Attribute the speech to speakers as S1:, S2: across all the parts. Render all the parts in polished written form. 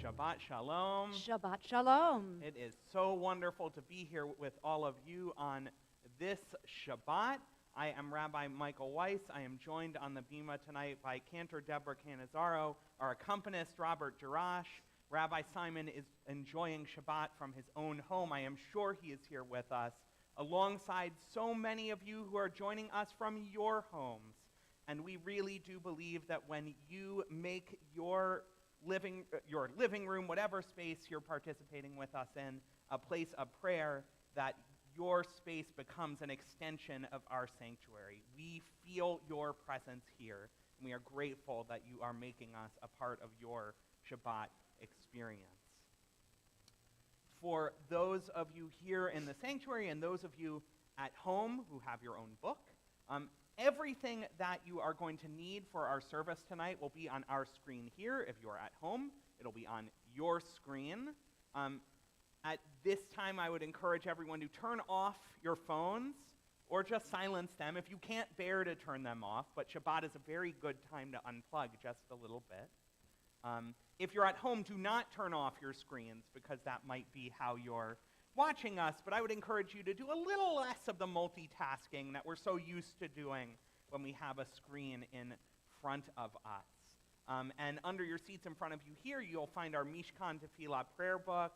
S1: Shabbat Shalom.
S2: Shabbat Shalom.
S1: It is so wonderful to be here with all of you on this Shabbat. I am Rabbi Michael Weiss. I am joined on the Bima tonight by Cantor Deborah Canizaro, our accompanist Robert Jarash. Rabbi Simon is enjoying Shabbat from his own home. I am sure he is here with us, alongside so many of you who are joining us from your homes. And we really do believe that when you make your living room, whatever space you're participating with us in, a place of prayer, that your space becomes an extension of our sanctuary. We feel your presence here, and we are grateful that you are making us a part of your Shabbat experience. For those of you here in the sanctuary and those of you at home who have your own book, everything that you are going to need for our service tonight will be on our screen here. If you're at home, it'll be on your screen. At this time, I would encourage everyone to turn off your phones or just silence them if you can't bear to turn them off, but Shabbat is a very good time to unplug just a little bit. If you're at home, do not turn off your screens, because that might be how you're watching us, but I would encourage you to do a little less of the multitasking that we're so used to doing when we have a screen in front of us. And under your seats in front of you here, you'll find our Mishkan Tefillah prayer book.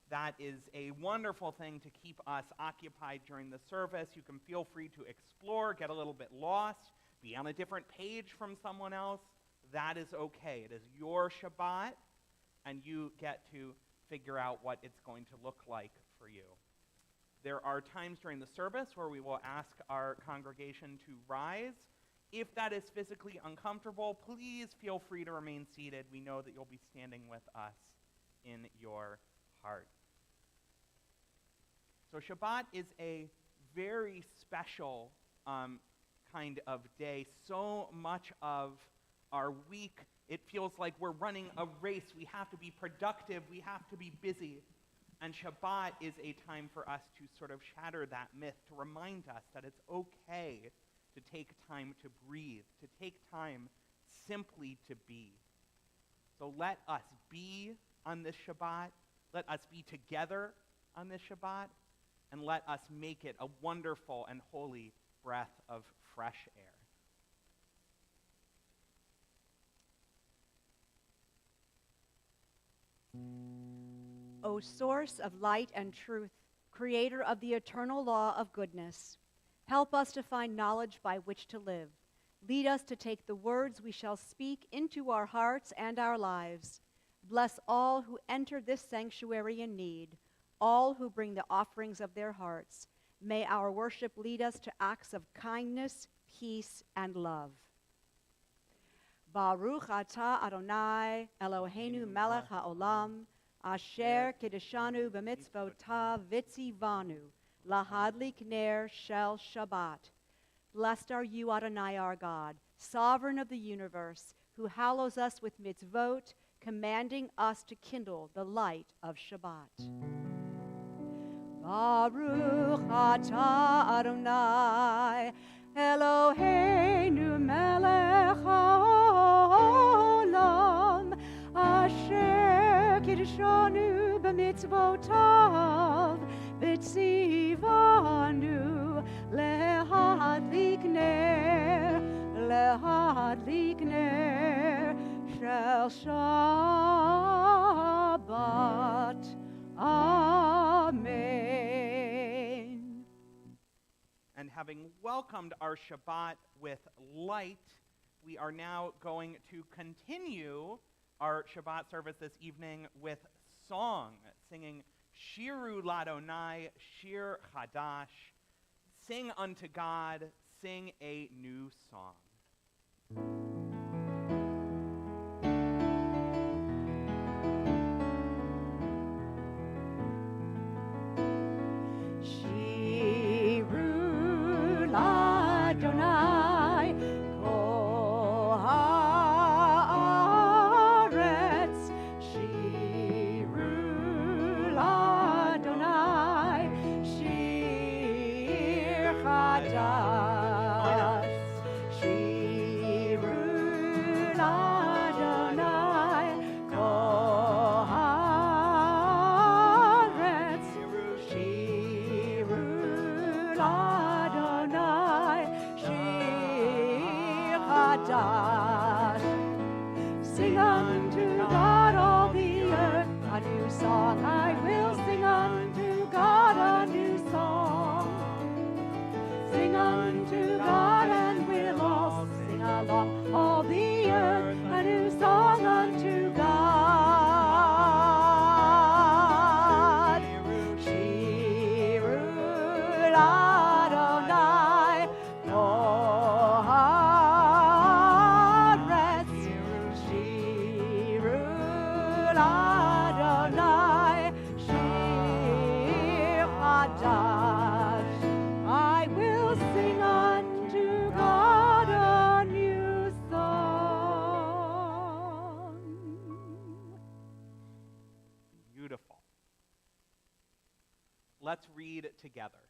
S1: That is a wonderful thing to keep us occupied during the service. You can feel free to explore, get a little bit lost, be on a different page from someone else. That is okay. It is your Shabbat, and you get to figure out what it's going to look like for you. There are times during the service where we will ask our congregation to rise. If that is physically uncomfortable, please feel free to remain seated. We know that you'll be standing with us in your heart. So Shabbat is a very special kind of day. So much of our week, it feels like we're running a race. We have to be productive. We have to be busy. And Shabbat is a time for us to sort of shatter that myth, to remind us that it's okay to take time to breathe, to take time simply to be. So let us be on this Shabbat. Let us be together on this Shabbat. And let us make it a wonderful and holy breath of fresh air.
S2: O source of light and truth, creator of the eternal law of goodness, help us to find knowledge by which to live. Lead us to take the words we shall speak into our hearts and our lives. Bless all who enter this sanctuary in need, all who bring the offerings of their hearts. May our worship lead us to acts of kindness, peace, and love. Baruch atah Adonai, Eloheinu melech haolam, asher kiddushanu b'mitzvotav v'tzivanu, lahadlik ner shel Shabbat. Blessed are you, Adonai our God, sovereign of the universe, who hallows us with mitzvot, commanding us to kindle the light of Shabbat. Baruch atah Adonai, Eloheinu melech haolam, asher kiddushanu b'mitzvotav, v'tzivanu lehadlik ner shel Shabbat. Amen.
S1: And having welcomed our Shabbat with light, we are now going to continue our Shabbat service this evening with song, singing Shiru Ladonai, Shir Chadash, sing unto God, sing a new song.
S2: Shiru Ladonai, kol haaretz. Shiru Ladonai, shir chadash. Shiru Ladonai, kol haaretz. Shiru Ladonai, shir chadash. Sing unto God all the earth a new song. I will sing unto God a new song. Sing unto God and we'll all sing along. All the earth a new song unto God. Shiru Ladonai, kol haaretz. Shiru Ladonai, shir chadash. I will sing unto God a new song.
S1: Beautiful. Let's read together.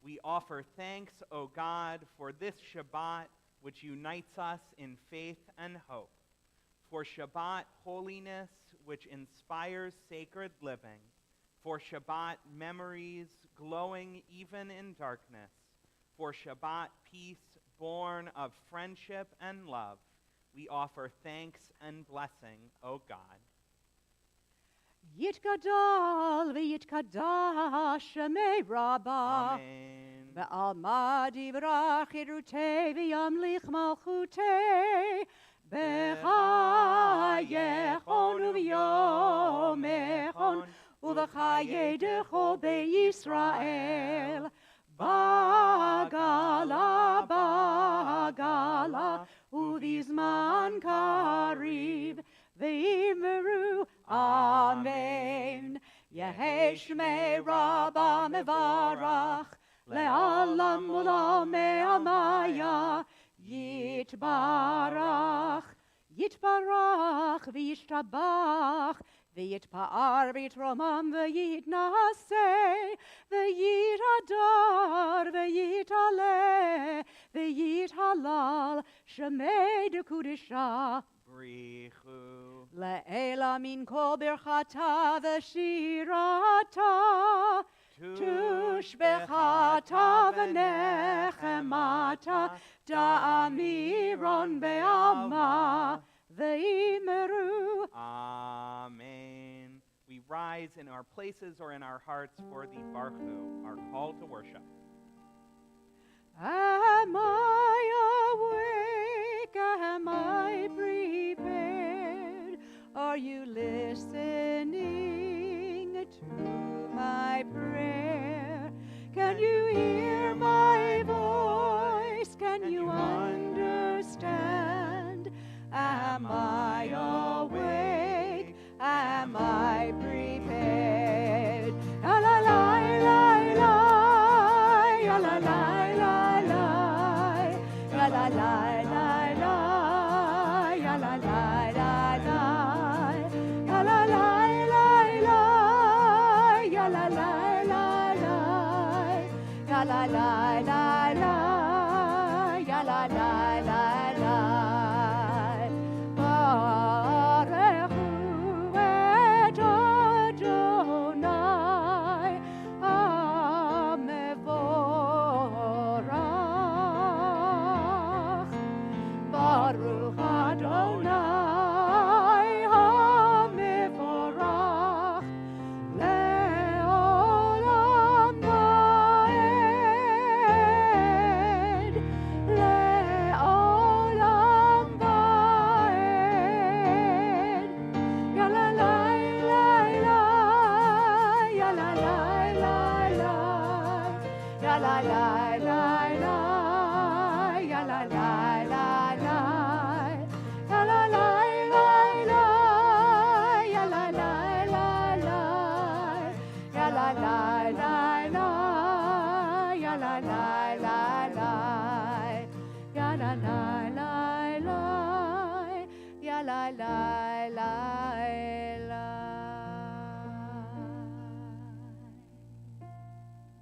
S1: We offer thanks, O God, for this Shabbat which unites us in faith and hope, for Shabbat holiness which inspires sacred living, for Shabbat memories glowing even in darkness, for Shabbat peace born of friendship and love. We offer thanks and blessing, O God.
S2: Yitgadal v'yitkadash shemei Rabbah.
S1: Amen.
S2: Ve'alma divrach irutei v'yamlich malchutei. B'chayechon u'v'yomechon u'v'chayei dechol be'Yisrael. Bagala, bagala, u'v'zman kariv, v'imru, amen. Yehei shmei Rabbah mevarach, le'alam u'lam me'amaya, yitbarach, yitbarach, v'yishtabach, v'yitpa'ar v'yitromam v'yitnaseh, v'yitadar v'yitaleh, v'yithalal, shemei dekudisha.
S1: Brichu.
S2: Le'ela min kol birchata v'shirata, tushbechata v'nechemata, da'amiron be'alma, v'imeru.
S1: Amen. We rise in our places or in our hearts for the Barchu, our call to worship.
S2: Am I awake? Am I prepared? Are you listening to my prayer? Can you hear my voice? Can you understand? Am I awake? Am I prepared? La la la la la, la la la la la, la la la la.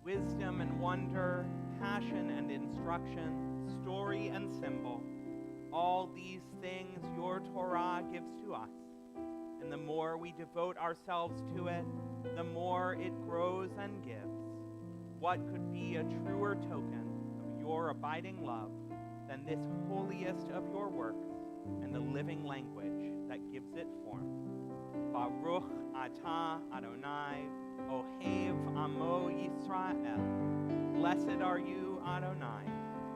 S1: Wisdom and wonder, passion and instruction, story and symbol, all these things your Torah gives to us. And the more we devote ourselves to it, the more it grows and gives. What could be a truer token of your abiding love than this holiest of your works and the living language that gives it form? Baruch atah Adonai, Ohev Amo Yisrael. Blessed are you, Adonai,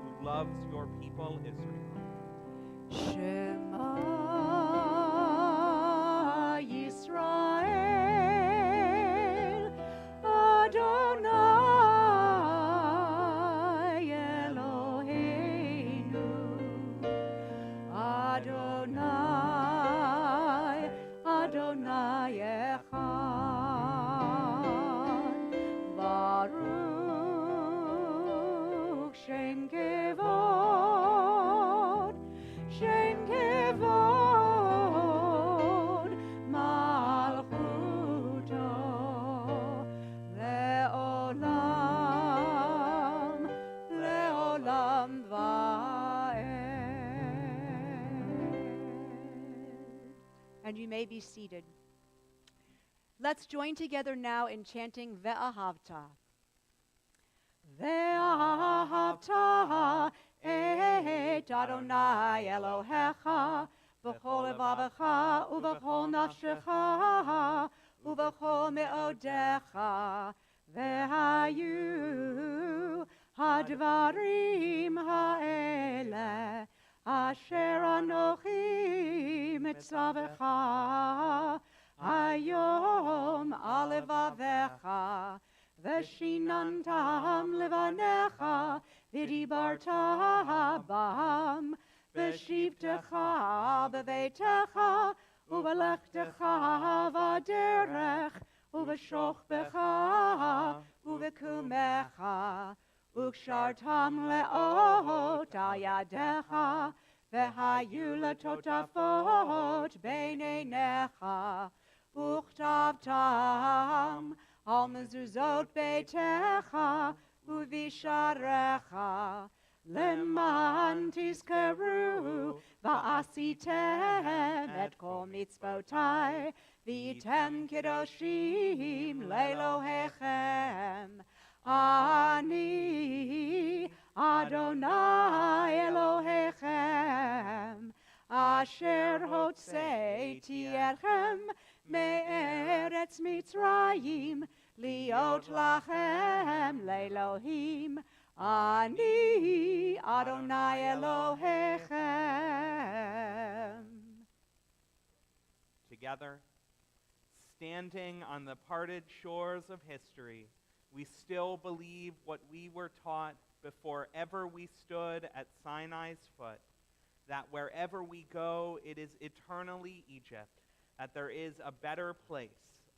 S1: who loves your people Israel.
S2: Shema Yisrael, Adonai Eloheinu, Adonai, Adonai Echad, Baruch Shem Kevod, Shem Kevod, Malchuto, Le'olam, Le'olam Va'ed. And you may be seated. Let's join together now in chanting Ve'ahavta. Ve'ahavta et Adonai Elohecha b'chol levavecha u'b'chol nafshecha u'b'chol me'odecha ve'hayu hadvarim ha'ele asher anochi mitzavecha hayom alevavecha Veshinantam levanecha, vidibarta bam, veshivtecha bevetecha, uvelechtecha vaderech, uveshochbecha, uvekumecha, ukshartam leot al yadecha, vehayu letotafot beinenecha, uchtavtam, Al mezuzot beitecha uvisharecha leman tizkeru va'asitem et kol mitzvotai v'item kedoshim le'Elohechem ani Adonai Elohechem asher hotzeiti etchem me'eretz Mitzrayim liot lachem le'Elohim ani Adonai Elohechem.
S1: Together, standing on the parted shores of history, we still believe what we were taught before ever we stood at Sinai's foot, that wherever we go, it is eternally Egypt, that there is a better place,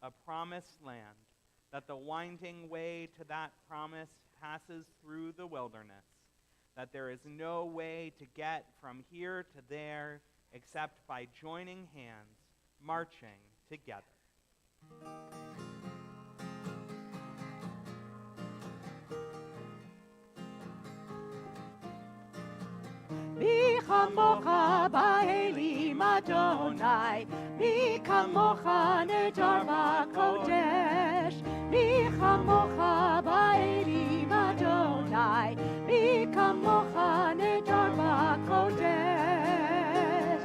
S1: a promised land, that the winding way to that promise passes through the wilderness, that there is no way to get from here to there except by joining hands, marching together.
S2: Mi chamocha ba'elim Adonai, mi kamocha nedar b'kodesh, mi chamocha ba'elim Adonai, mi kamocha nedar b'kodesh.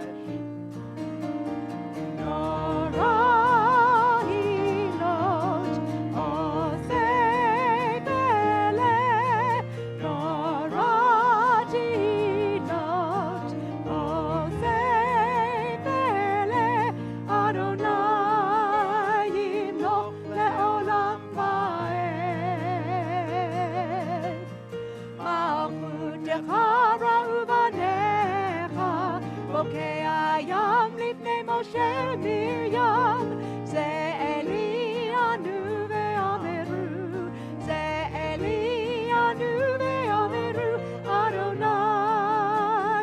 S2: אלוקי הים לפני משה ומרים, זה אלי ענו ואמרו, זה אלי ענו ואמרו, אדוני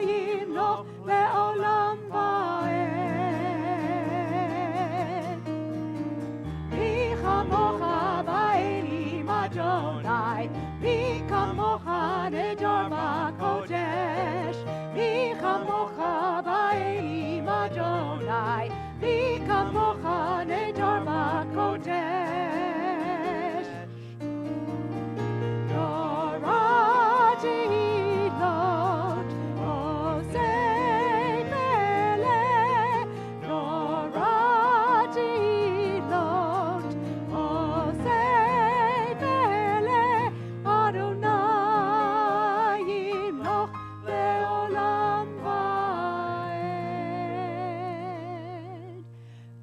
S2: ימלוך לעולם ועד. מי כמוך באלים אדוני, מי כמוך נדר בקודש, מי כמוך באלים אדוני, מי כמוך נדר בקודש. נורא תהילות עושי פלא, נורא תהילות עושי פלא, אדוני ימלוך לעולם ועד.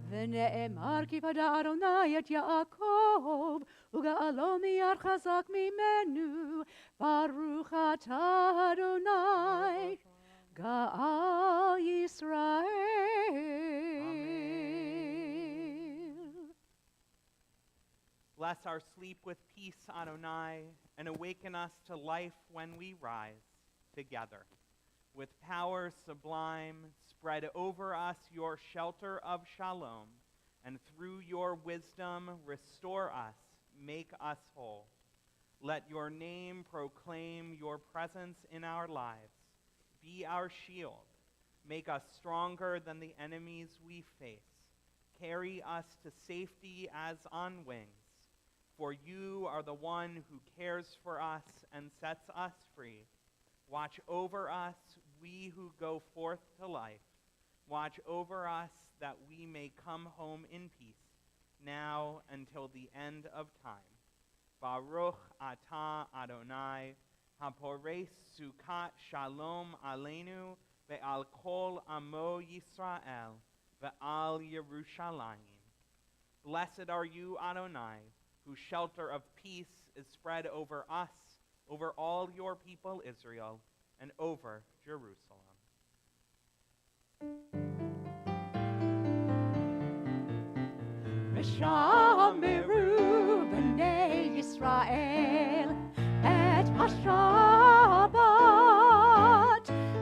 S2: ונאמר כי פדה אדוני את יעקב, וגאלו מיד חזק ממנו, ברוך אתה אדוני, גאל ישראל.
S1: Bless our sleep with peace, Adonai, and awaken us to life when we rise together. With power sublime, spread over us your shelter of shalom, and through your wisdom restore us, make us whole. Let your name proclaim your presence in our lives. Be our shield. Make us stronger than the enemies we face. Carry us to safety as on wings. For you are the one who cares for us and sets us free. Watch over us, we who go forth to life. Watch over us that we may come home in peace, now until the end of time. Baruch atah Adonai, haporei sukat shalom aleinu, ve'al kol amo Yisrael, ve'al Yerushalayim. Blessed are you, Adonai, whose shelter of peace is spread over us, over all your people Israel, and over Jerusalem.
S2: ושמרו בני ישראל את השבת,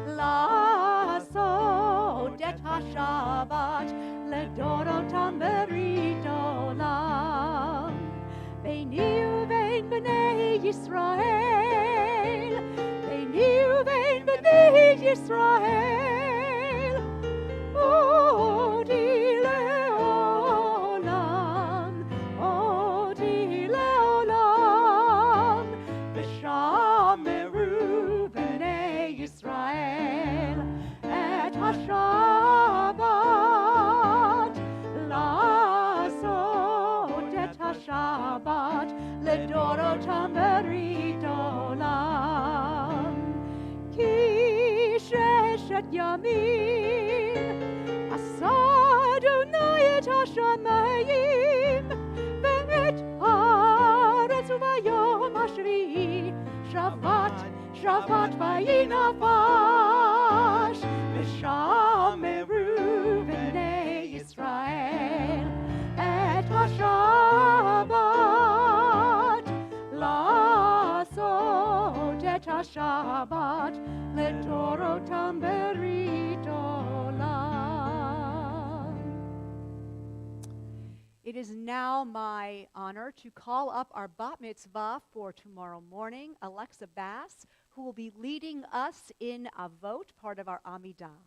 S2: לעשות את השבת לדורותם ברית עולם. ביני ובין בני ישראל, ביני ובין בני ישראל, אותי לעולם, אותי לעולם. ושמרו בני ישראל את השבת, לעשות את השבת לדורותם ברית עולם. כי ששת ימים עשה אדוני את השמיים ואת הארץ, וביום השביעי שבת, שבת ויהי נפש. ושמרו בני ישראל את השבת, לעשות את השבת לדורותם ברית עולם. It is now my honor to call up our bat mitzvah for tomorrow morning, Alexa Bass, who will be leading us in a vote, part of our Amidah.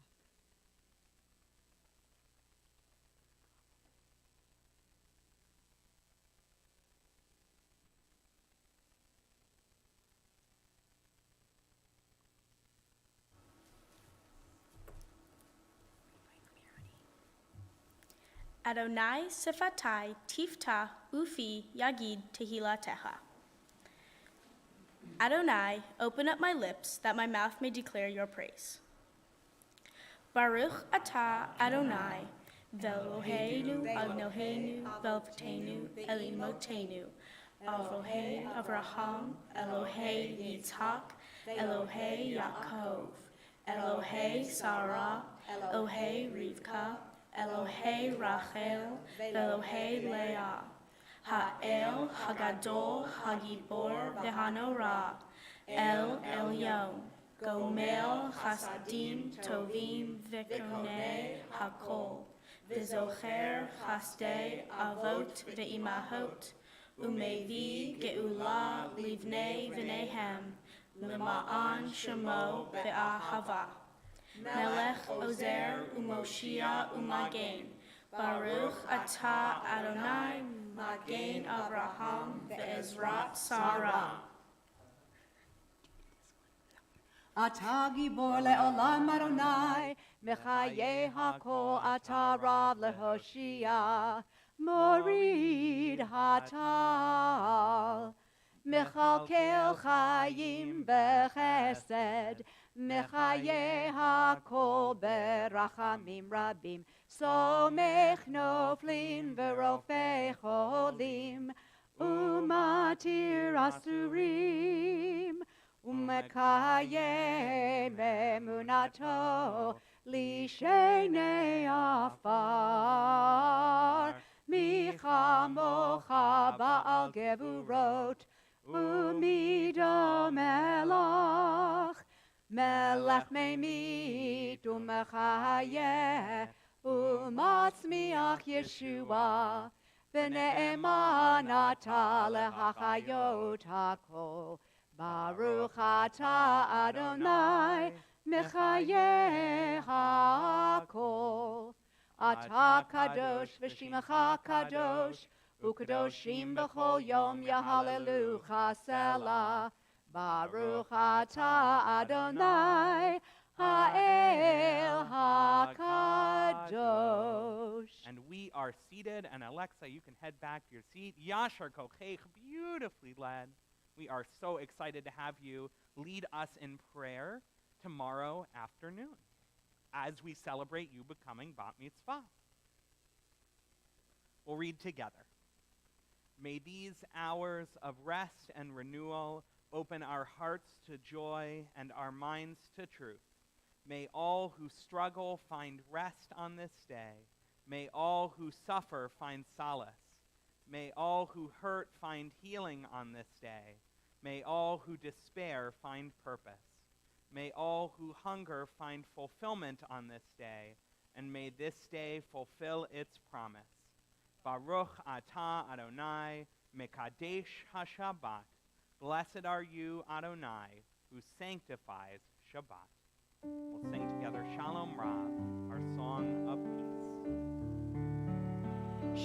S3: Adonai sifatai tifta ufi yagid tehilatecha. Adonai, open up my lips that my mouth may declare your praise. Baruch atah Adonai, ve'Eloheinu Adnoheinu ve'Avotenu Elimotenu, Elohei Avraham, Elohei Yitzhak, Elohei Yaakov, Elohei Sarah, Elohei Rivka, Elohei Rachel, Elohei Leah, Ha'el, Hagadol, Hagibor, Vehanorah, El Elyon, Gomel, Chasadim, Tovim, Vikonei, Hakol, Vizocher, Chasdei, Avot, Ve'imahot, Umevi, Geula, Livnei, V'nehem, Lema'an, Shemo, Be'ahava, Melech, Ozer, Umoshia, Umagen, Baruch Atah Adonai, Magen Abraham, Ve'ezrat Sarah.
S2: אתה גיבור לעולם אדוני, מחיי הכל אתה רב להושיע, מוריד הטל, מכלכל חיים בחסד, מחיי הכל ברחמים רבים, סומך נופלים ורופא חולים, ומתיר אסורים. ומקיים אמונתו לשני עפר, מי כמוך בעל גבורות ומידו מלך, מלך ממית ומחיה ומצמיח ישועה, ונאמן אתה להחיות הכל. Baruch atah Adonai, mechayeh hakol. Atah kadosh v'shimecha kadosh, u'kadoshim b'chol yom yahalelucha selah. Baruch atah Adonai, ha'el hakadosh.
S1: And we are seated, and Alexa, you can head back to your seat. Yashar kochech, beautifully led. We are so excited to have you lead us in prayer tomorrow afternoon as we celebrate you becoming Bat Mitzvah. We'll read together. May these hours of rest and renewal open our hearts to joy and our minds to truth. May all who struggle find rest on this day. May all who suffer find solace. May all who hurt find healing on this day. May all who despair find purpose. May all who hunger find fulfillment on this day, and may this day fulfill its promise. Baruch atah Adonai, Mekadesh HaShabbat. Blessed are you, Adonai, who sanctifies Shabbat. We'll sing together Shalom Rav, our song of peace.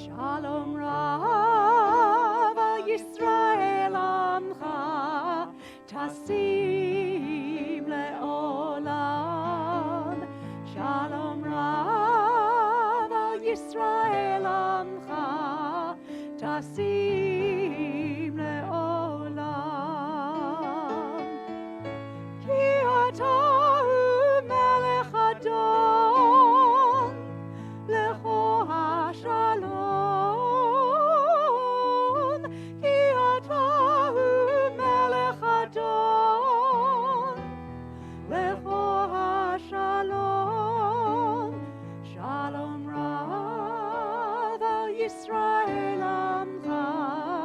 S2: Shalom Rav al Yisrael Amcha, Tasim le'olam. Shalom Rav al Yisrael Amcha, Tasim le'olam. Ki ata hu melech adon, lecho hashalom. Ki ata hu melech adon, lecho hashalom. Shalom Rav al Yisrael Amcha,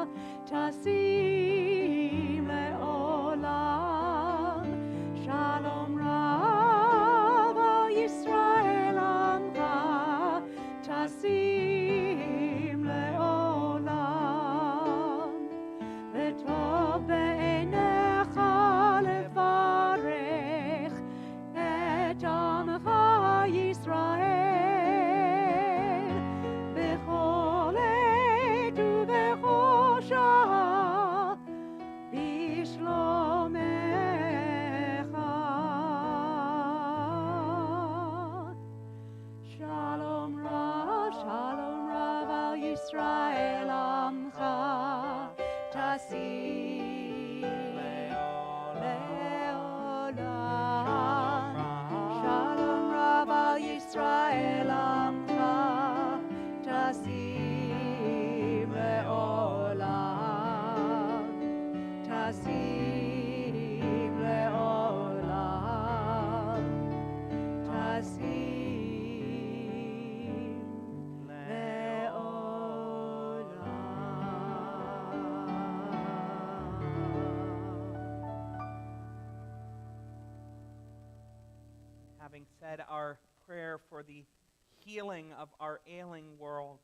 S1: having said our prayer for the healing of our ailing world,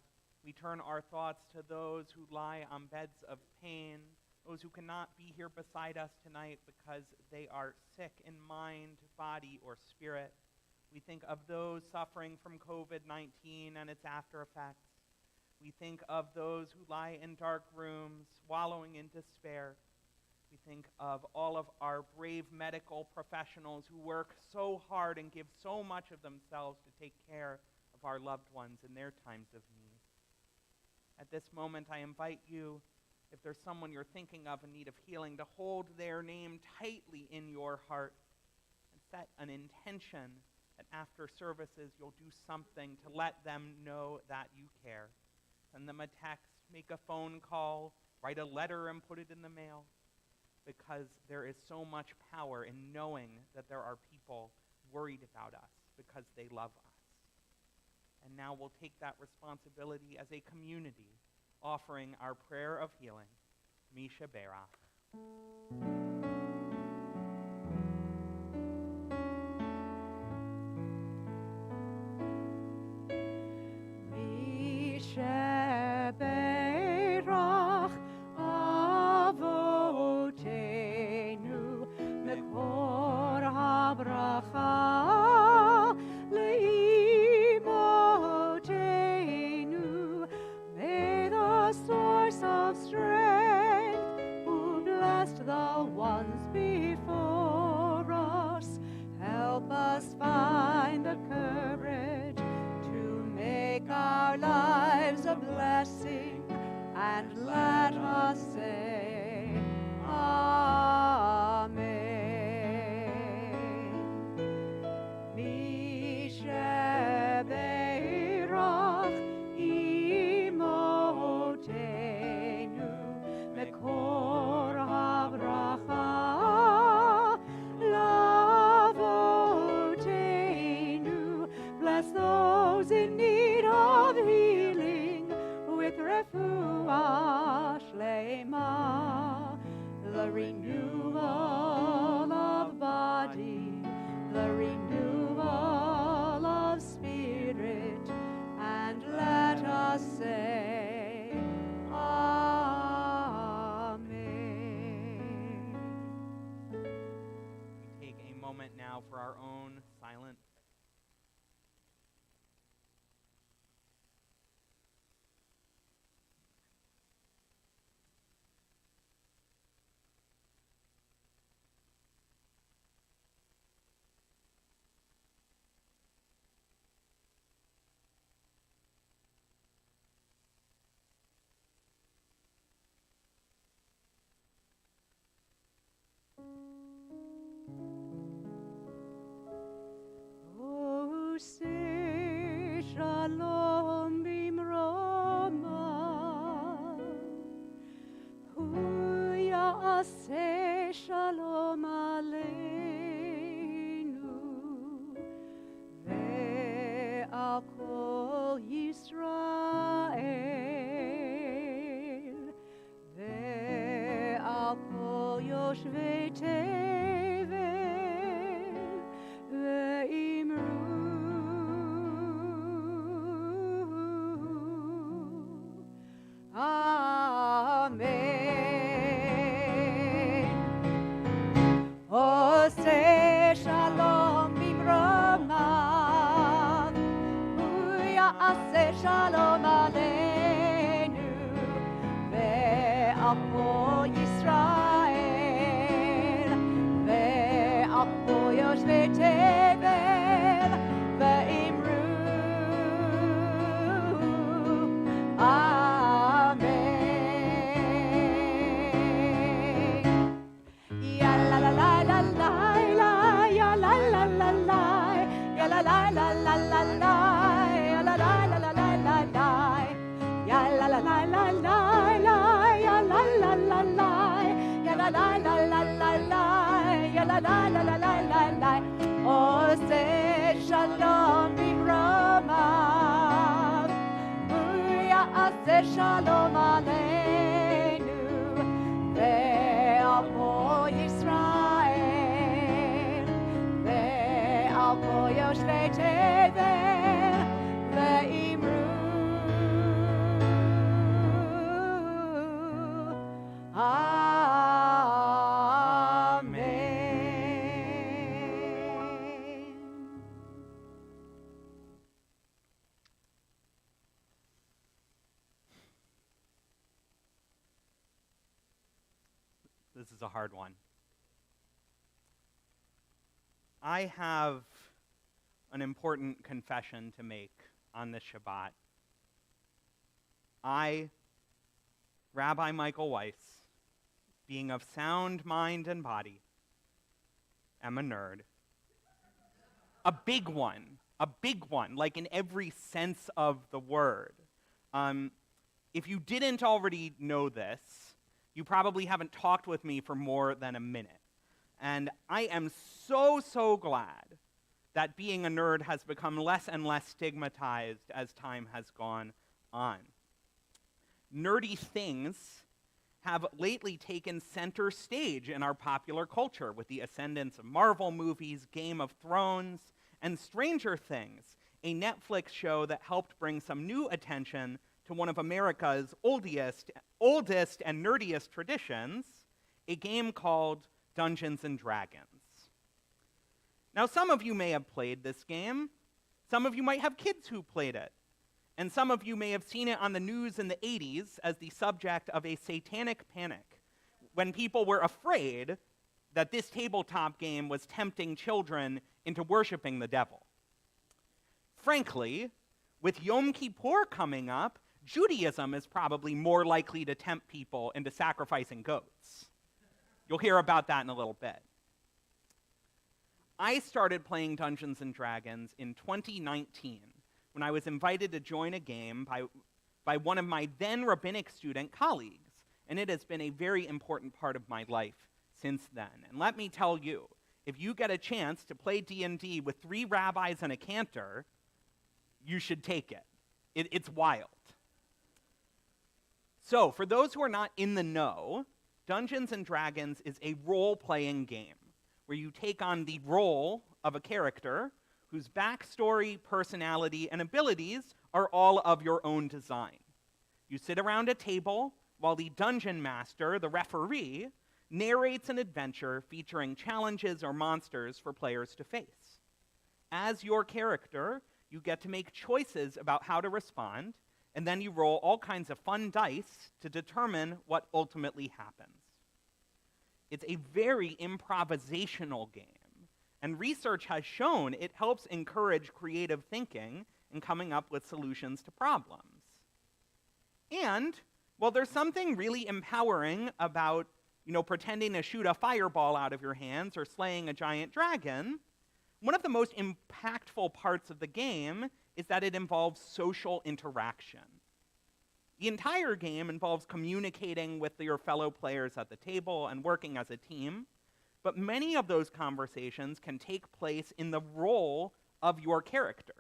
S1: we turn our thoughts to those who lie on beds of pain, those who cannot be here beside us tonight because they are sick in mind, body, or spirit. We think of those suffering from COVID-19 and its after effects. We think of those who lie in dark rooms, wallowing in despair. We think of all of our brave medical professionals who work so hard and give so much of themselves to take care of our loved ones in their times of need. At this moment, I invite you, if there's someone you're thinking of in need of healing, to hold their name tightly in your heart and set an intention that after services you'll do something to let them know that you care. Send them a text, make a phone call, write a letter and put it in the mail, because there is so much power in knowing that there are people worried about us because they love us. And now we'll take that responsibility as a community, offering our prayer of healing. Misha Berach. Now for our own silent
S2: Shalom Aleinu, ve'al po Yisrael, ve'al po
S1: This is a hard one. I have an important confession to make on this Shabbat. I, Rabbi Michael Weiss, being of sound mind and body, am a nerd. A big one, like in every sense of the word. If you didn't already know this, you probably haven't talked with me for more than a minute. And I am so glad that being a nerd has become less and less stigmatized as time has gone on. Nerdy things have lately taken center stage in our popular culture with the ascendance of Marvel movies, Game of Thrones, and Stranger Things, a Netflix show that helped bring some new attention to one of America's oldest and nerdiest traditions, a game called Dungeons and Dragons. Now, some of you may have played this game. Some of you might have kids who played it. And some of you may have seen it on the news in the 80s as the subject of a satanic panic, when people were afraid that this tabletop game was tempting children into worshiping the devil. Frankly, with Yom Kippur coming up, Judaism is probably more likely to tempt people into sacrificing goats. You'll hear about that in a little bit. I started playing Dungeons and Dragons in 2019 when I was invited to join a game by one of my then rabbinic student colleagues, and it has been a very important part of my life since then. And let me tell you, if you get a chance to play D&D with 3 rabbis and a cantor, you should take it. It's wild. So, for those who are not in the know, Dungeons and Dragons is a role-playing game where you take on the role of a character whose backstory, personality, and abilities are all of your own design. You sit around a table while the dungeon master, the referee, narrates an adventure featuring challenges or monsters for players to face. As your character, you get to make choices about how to respond, and then you roll all kinds of fun dice to determine what ultimately happens. It's a very improvisational game, and research has shown it helps encourage creative thinking and coming up with solutions to problems. And, while there's something really empowering about, pretending to shoot a fireball out of your hands or slaying a giant dragon, one of the most impactful parts of the game is that it involves social interaction. The entire game involves communicating with your fellow players at the table and working as a team, but many of those conversations can take place in the role of your character.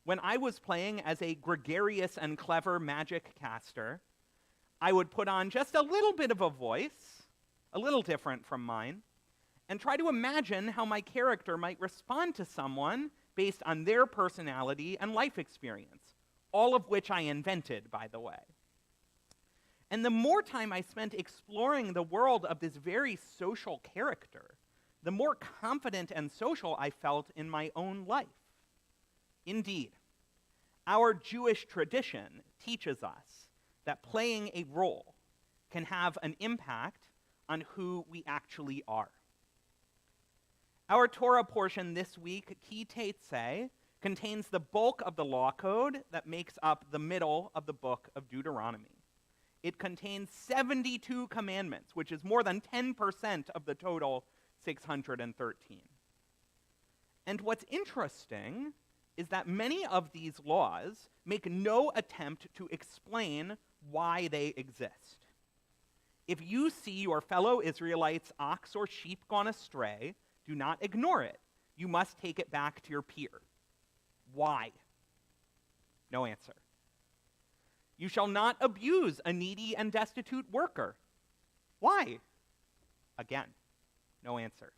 S1: When I was playing as a gregarious and clever magic caster, I would put on just a little bit of a voice, a little different from mine, and try to imagine how my character might respond to someone based on their personality and life experience, all of which I invented, by the way. And the more time I spent exploring the world of this very social character, the more confident and social I felt in my own life. Indeed, our Jewish tradition teaches us that playing a role can have an impact on who we actually are. Our Torah portion this week, Ki Teitzei, contains the bulk of the law code that makes up the middle of the book of Deuteronomy. It contains 72 commandments, which is more than 10% of the total 613. And what's interesting is that many of these laws make no attempt to explain why they exist. If you see your fellow Israelites' ox or sheep gone astray, do not ignore it. You must take it back to your peer. Why? No answer. You shall not abuse a needy and destitute worker. Why? Again, no answer.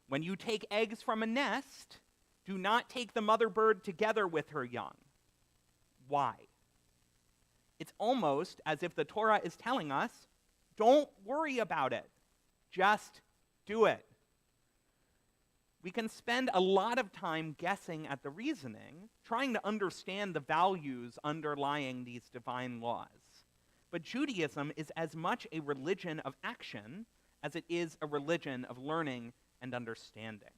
S1: When you take eggs from a nest, do not take the mother bird together with her young. Why? It's almost as if the Torah is telling us, don't worry about it. Just do it. We can spend a lot of time guessing at the reasoning, trying to understand the values underlying these divine laws. But Judaism is as much a religion of action as it is a religion of learning and understanding.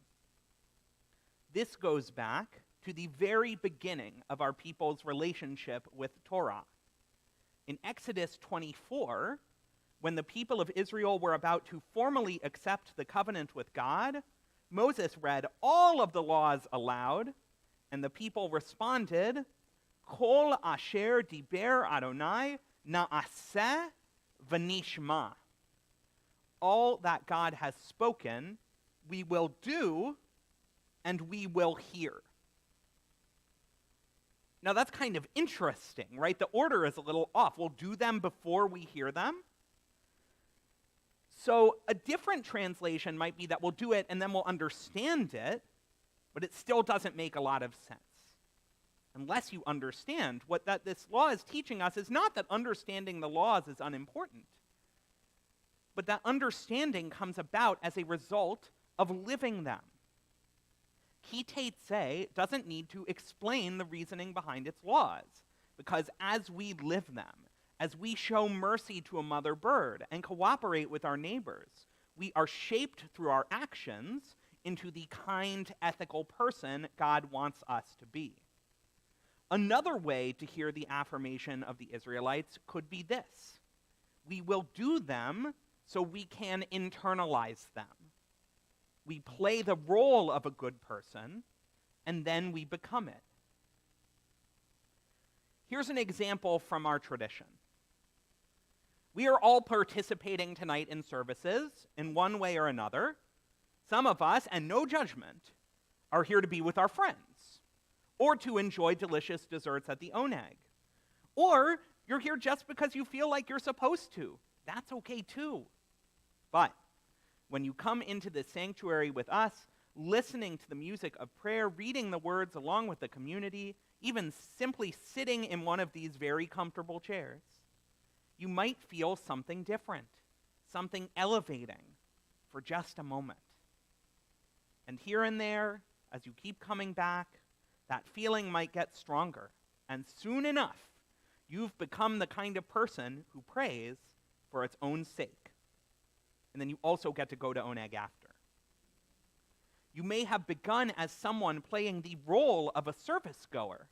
S1: This goes back to the very beginning of our people's relationship with Torah. In Exodus 24, when the people of Israel were about to formally accept the covenant with God, Moses read all of the laws aloud, and the people responded, Kol asher diber Adonai na'aseh v'nishma. All that God has spoken, we will do, and we will hear. Now that's kind of interesting, right? The order is a little off. We'll do them before we hear them. So a different translation might be that we'll do it and then we'll understand it, but it still doesn't make a lot of sense. Unless you understand what this law is teaching us is not that understanding the laws is unimportant, but that understanding comes about as a result of living them. Ki Teitzei doesn't need to explain the reasoning behind its laws, because as we live them, as we show mercy to a mother bird and cooperate with our neighbors, we are shaped through our actions into the kind, ethical person God wants us to be. Another way to hear the affirmation of the Israelites could be this: we will do them so we can internalize them. We play the role of a good person, and then we become it. Here's an example from our tradition. We are all participating tonight in services in one way or another. Some of us, and no judgment, are here to be with our friends, or to enjoy delicious desserts at the Oneg. Or you're here just because you feel like you're supposed to. That's okay too. But when you come into the sanctuary with us, listening to the music of prayer, reading the words along with the community, even simply sitting in one of these very comfortable chairs, you might feel something different, something elevating for just a moment. And here and there, as you keep coming back, that feeling might get stronger. And soon enough, you've become the kind of person who prays for its own sake. And then you also get to go to Oneg after. You may have begun as someone playing the role of a service goer,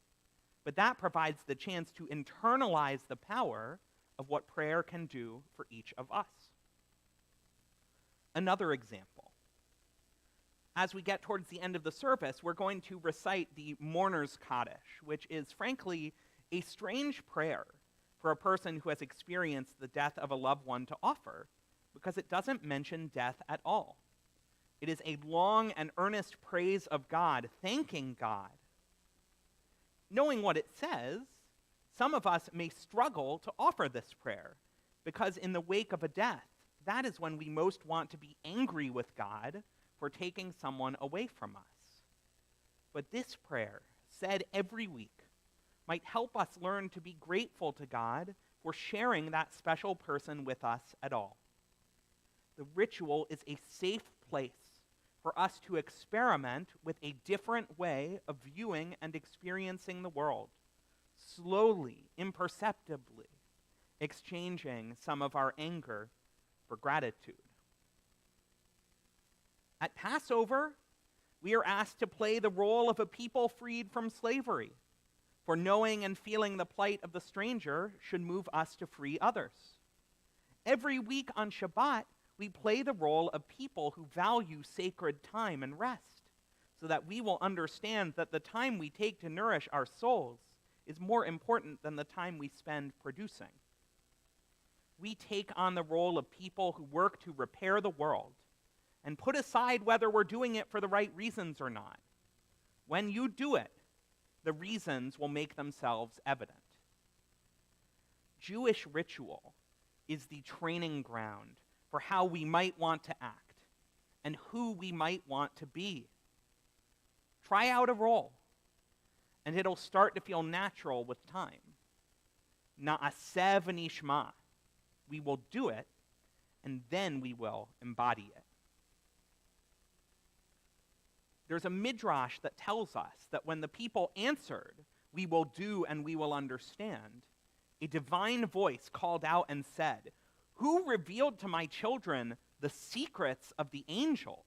S1: but that provides the chance to internalize the power of what prayer can do for each of us. Another example. As we get towards the end of the service, we're going to recite the Mourner's Kaddish, which is frankly a strange prayer for a person who has experienced the death of a loved one to offer, because it doesn't mention death at all. It is a long and earnest praise of God, thanking God. Knowing what it says, some of us may struggle to offer this prayer, because in the wake of a death, that is when we most want to be angry with God for taking someone away from us. But this prayer, said every week, might help us learn to be grateful to God for sharing that special person with us at all. The ritual is a safe place for us to experiment with a different way of viewing and experiencing the world, slowly, imperceptibly, exchanging some of our anger for gratitude. At Passover, we are asked to play the role of a people freed from slavery, for knowing and feeling the plight of the stranger should move us to free others. Every week on Shabbat, we play the role of people who value sacred time and rest, so that we will understand that the time we take to nourish our souls is more important than the time we spend producing. We take on the role of people who work to repair the world and put aside whether we're doing it for the right reasons or not. When you do it, the reasons will make themselves evident. Jewish ritual is the training ground for how we might want to act and who we might want to be. Try out a role, and it'll start to feel natural with time. Na'aseh v'nishma. We will do it, and then we will embody it. There's a midrash that tells us that when the people answered, "We will do and we will understand," a divine voice called out and said, "Who revealed to my children the secrets of the angels?"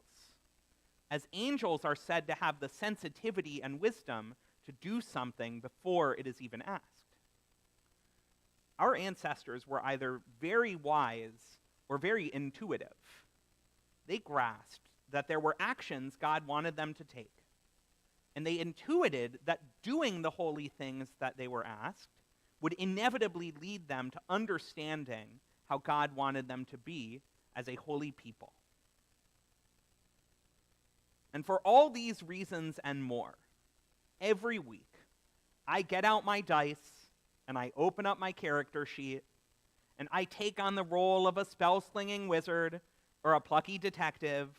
S1: As angels are said to have the sensitivity and wisdom to do something before it is even asked. Our ancestors were either very wise or very intuitive. They grasped that there were actions God wanted them to take, and they intuited that doing the holy things that they were asked would inevitably lead them to understanding how God wanted them to be as a holy people. And for all these reasons and more, every week I get out my dice and I open up my character sheet and I take on the role of a spell-slinging wizard or a plucky detective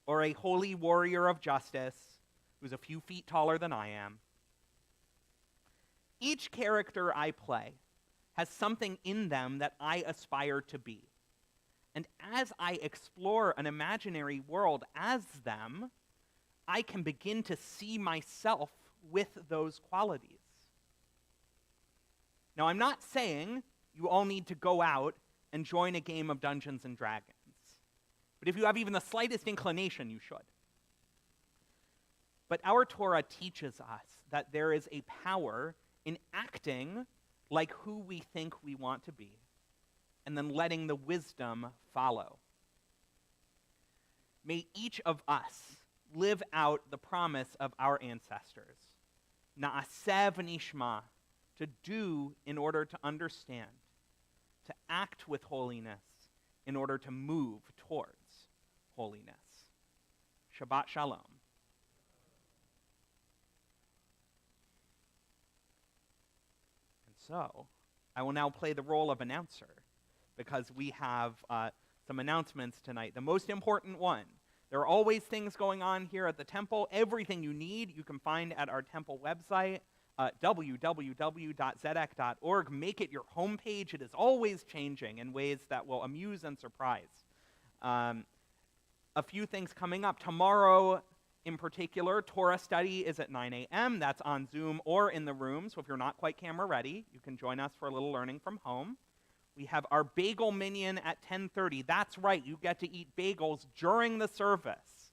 S1: or a holy warrior of justice who's a few feet taller than I am. Each character I play has something in them that I aspire to be. And as I explore an imaginary world as them, I can begin to see myself with those qualities. Now, I'm not saying you all need to go out and join a game of Dungeons and Dragons. But if you have even the slightest inclination, you should. But our Torah teaches us that there is a power in acting like who we think we want to be, and then letting the wisdom follow. May each of us live out the promise of our ancestors, na'aseh v'nishma, to do in order to understand, to act with holiness in order to move towards holiness. Shabbat Shalom. And so, I will now play the role of announcer, because we have some announcements tonight. The most important one: there are always things going on here at the temple. Everything you need you can find at our temple website, www.zedek.org. Make it your homepage. It is always changing in ways that will amuse and surprise. A few things coming up. Tomorrow, in particular, Torah study is at 9 a.m. That's on Zoom or in the room. So if you're not quite camera ready, you can join us for a little learning from home. We have our bagel minyan at 10:30. That's right, you get to eat bagels during the service.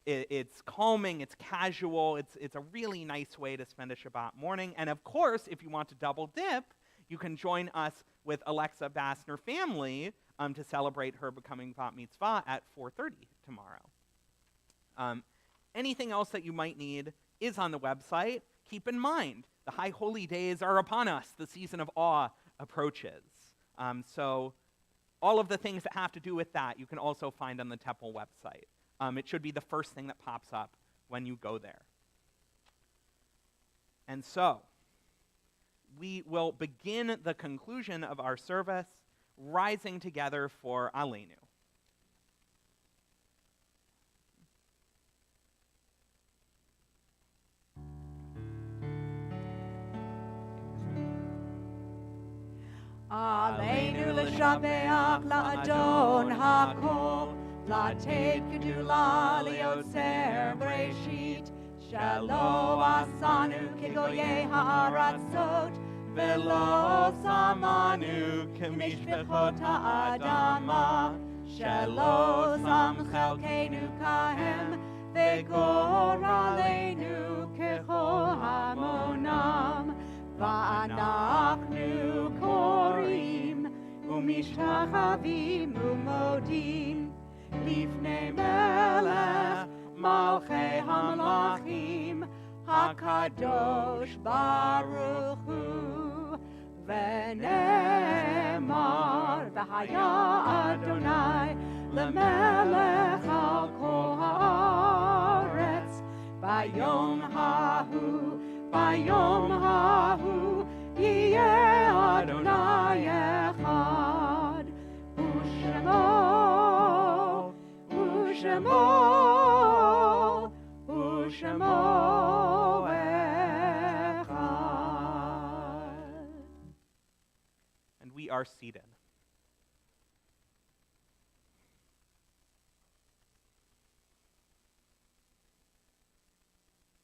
S1: It's calming, it's casual, it's a really nice way to spend a Shabbat morning. And of course, if you want to double dip, you can join us with Alexa Bassner family to celebrate her becoming Bat Mitzvah at 4:30 tomorrow. Anything else that you might need is on the website. Keep in mind, the high holy days are upon us. The season of awe approaches. So all of the things that have to do with that you can also find on the temple website. It should be the first thing that pops up when you go there. And so, we will begin the conclusion of our service rising together for Aleinu.
S2: Aleinu l'shabeach la'adon ha'kol, la'tet gedula li'otzer breshit, shelo asanu kegoyei ha'aratzot, velo samanu kemishpechot ha'adama, shelo sam chelkeinu kahem, vegoraleinu kechol hamonam, ואנחנו קוראים ומשתחווים ומודים לפני מלך מלכי המלכים הקדוש ברוך הוא ונאמר והיה אדוני למלך על כל הארץ ביום ההוא ביום ההוא יהיה אדוני אחד ושמו אחד.
S1: And we are seated.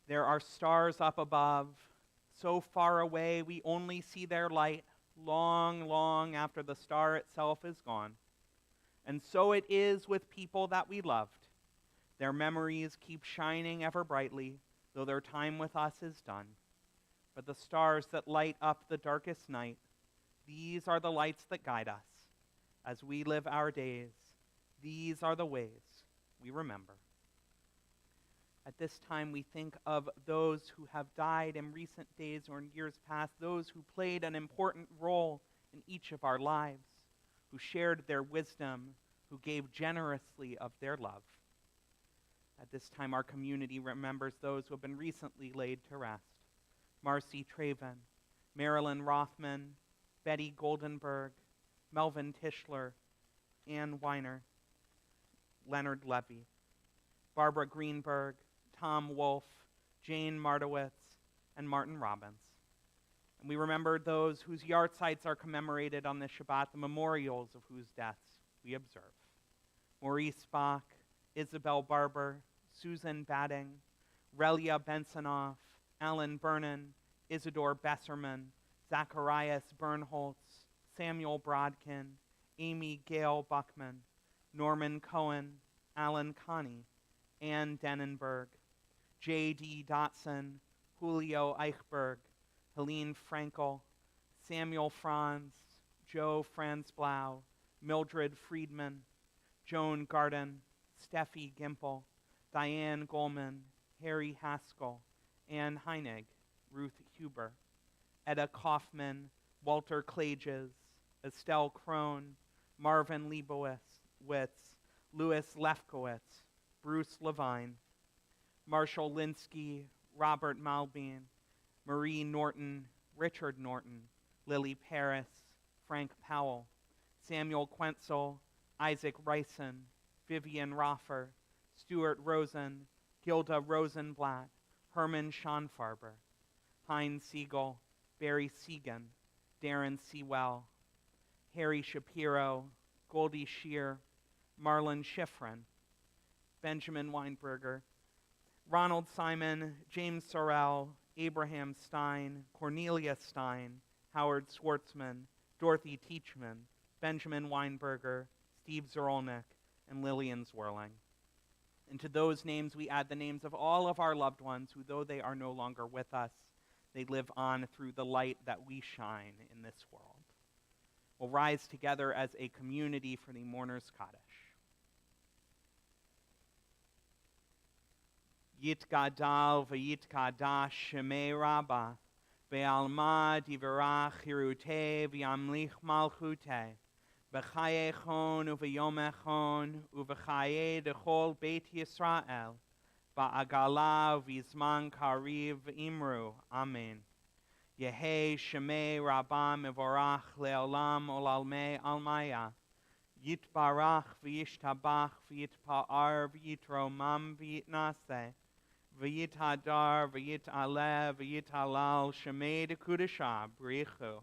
S1: There are stars up above, so far away we only see their light long, long after the star itself is gone. And so it is with people that we loved. Their memories keep shining ever brightly, though their time with us is done. But the stars that light up the darkest night, these are the lights that guide us. As we live our days, these are the ways we remember. At this time, we think of those who have died in recent days or in years past, those who played an important role in each of our lives, who shared their wisdom, who gave generously of their love. At this time, our community remembers those who have been recently laid to rest. Marcy Traven, Marilyn Rothman, Betty Goldenberg, Melvin Tischler, Ann Weiner, Leonard Levy, Barbara Greenberg, Tom Wolfe, Jane Martowitz, and Martin Robbins. And we remember those whose yahrzeits are commemorated on this Shabbat, the memorials of whose deaths we observe. Maurice Bach, Isabel Barber, Susan Batting, Relia Bensonoff, Alan Bernan, Isidore Besserman, Zacharias Bernholtz, Samuel Brodkin, Amy Gail Buckman, Norman Cohen, Alan Connie, Ann Dennenberg, J.D. Dotson, Julio Eichberg, Helene Frankel, Samuel Franz, Joe Franz Blau, Mildred Friedman, Joan Garden, Steffi Gimple, Diane Goldman, Harry Haskell, Ann Heinig, Ruth Huber, Etta Kaufman, Walter Klages, Estelle Crone, Marvin Leibowitz, Louis Lefkowitz, Bruce Levine, Marshall Linsky, Robert Malbine, Marie Norton, Richard Norton, Lily Paris, Frank Powell, Samuel Quentzel, Isaac Ryson, Vivian Roffer, Stuart Rosen, Gilda Rosenblatt, Herman Schonfarber, Heinz Siegel, Barry Segan, Darren Sewell, Harry Shapiro, Goldie Shear, Marlon Schifrin, Benjamin Weinberger, Ronald Simon, James Sorrell, Abraham Stein, Cornelia Stein, Howard Schwartzman, Dorothy Teachman, Benjamin Weinberger, Steve Zorolnik, and Lillian Zwerling. And to those names we add the names of all of our loved ones who, though they are no longer with us, they live on through the light that we shine in this world. We'll rise together as a community for the Mourner's Kaddish. Yitgadal v'yitkadash shemei Rabbah, ve'alma divarach hiruteh v'yamlich malchuteh, v'chayechon u'v'yomechon u'v'chaye dechol Beit Yisrael, ba'agala v'zman kariv imru. Amen. Yehei shemei Rabbah mevorach le'olam olalmei almaya, yitbarach v'yishtabach v'yitpa'ar v'yitromam v'yitnaseh, v'yithadar v'yitaleh v'yitalal shemei dekudashah brichu,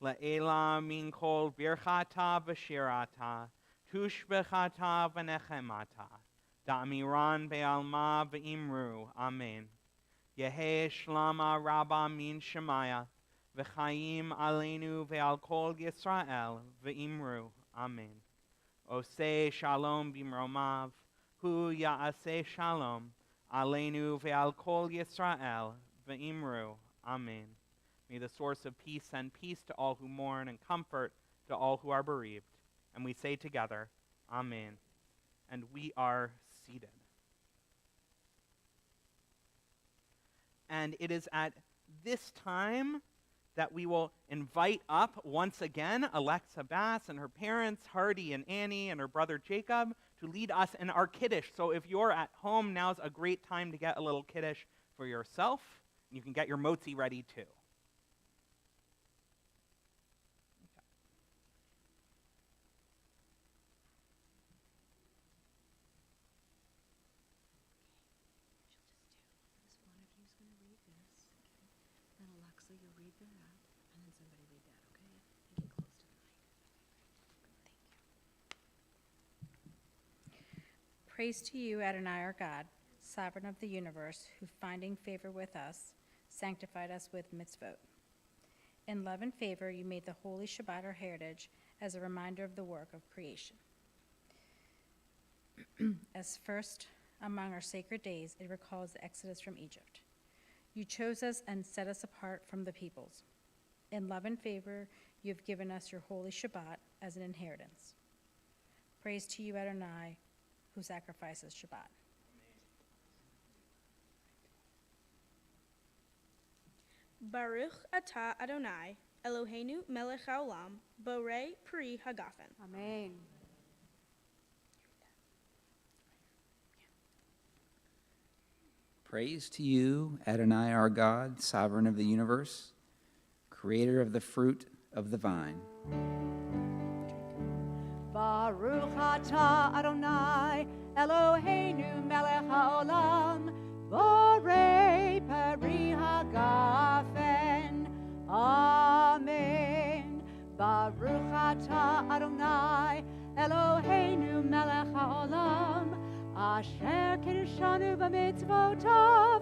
S1: le'ela min kol birchata v'shirata, tushbechata v'nechemata, da'amiran be'alma v'imru. Amen. Yehei shlama Rabbah min shemaya, v'chaim aleinu ve'al kol Yisrael v'imru. Amen. Oseh shalom bimromav, hu ya'aseh shalom, aleinu ve'al kol Yisrael v'imru. Amen. May the source of peace send peace to all who mourn and comfort to all who are bereaved. And we say together, Amen. And we are seated. And it is at this time that we will invite up once again Alexa Bass and her parents, Hardy and Annie, and her brother Jacob, to lead us in our Kiddush. So if you're at home, now's a great time to get a little Kiddush for yourself. You can get your motzi ready too.
S2: You'll read that, and then somebody read that, okay? And get close to the mic. Thank you.
S4: Praise to you, Adonai our God, sovereign of the universe, who finding favor with us, sanctified us with mitzvot. In love and favor, you made the holy Shabbat our heritage as a reminder of the work of creation. As first among our sacred days, it recalls the exodus from Egypt. You chose us and set us apart from the peoples. In love and favor, you have given us your holy Shabbat as an inheritance. Praise to you, Adonai, who sacrifices Shabbat.
S3: Baruch atah Adonai, Eloheinu melech haolam, borei pri hagafen.
S2: Amen.
S5: Praise to you, Adonai our God, sovereign of the universe, creator of the fruit of the vine.
S2: Baruch atah Adonai, Eloheinu melech haolam, borei peri hagafen. Amen. Baruch atah Adonai, Eloheinu melech haolam, asher kiddushanu b'mitzvotav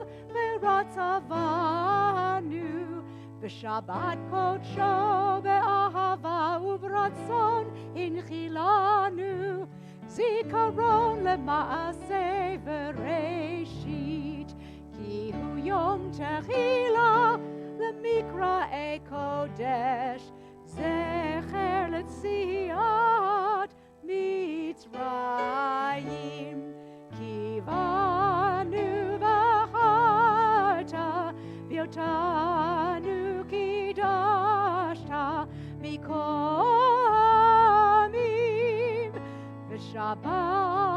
S2: v'ratzavanu b'shabbat kodsho be'ahava u'b'ratzon inchilanu zikaron lema'aseh v'reishit ki hu yom techila lemikra kodesh zecher letziat mitzrayim kivanu v'charta v'yotanu kidashta mikomim v'shabbat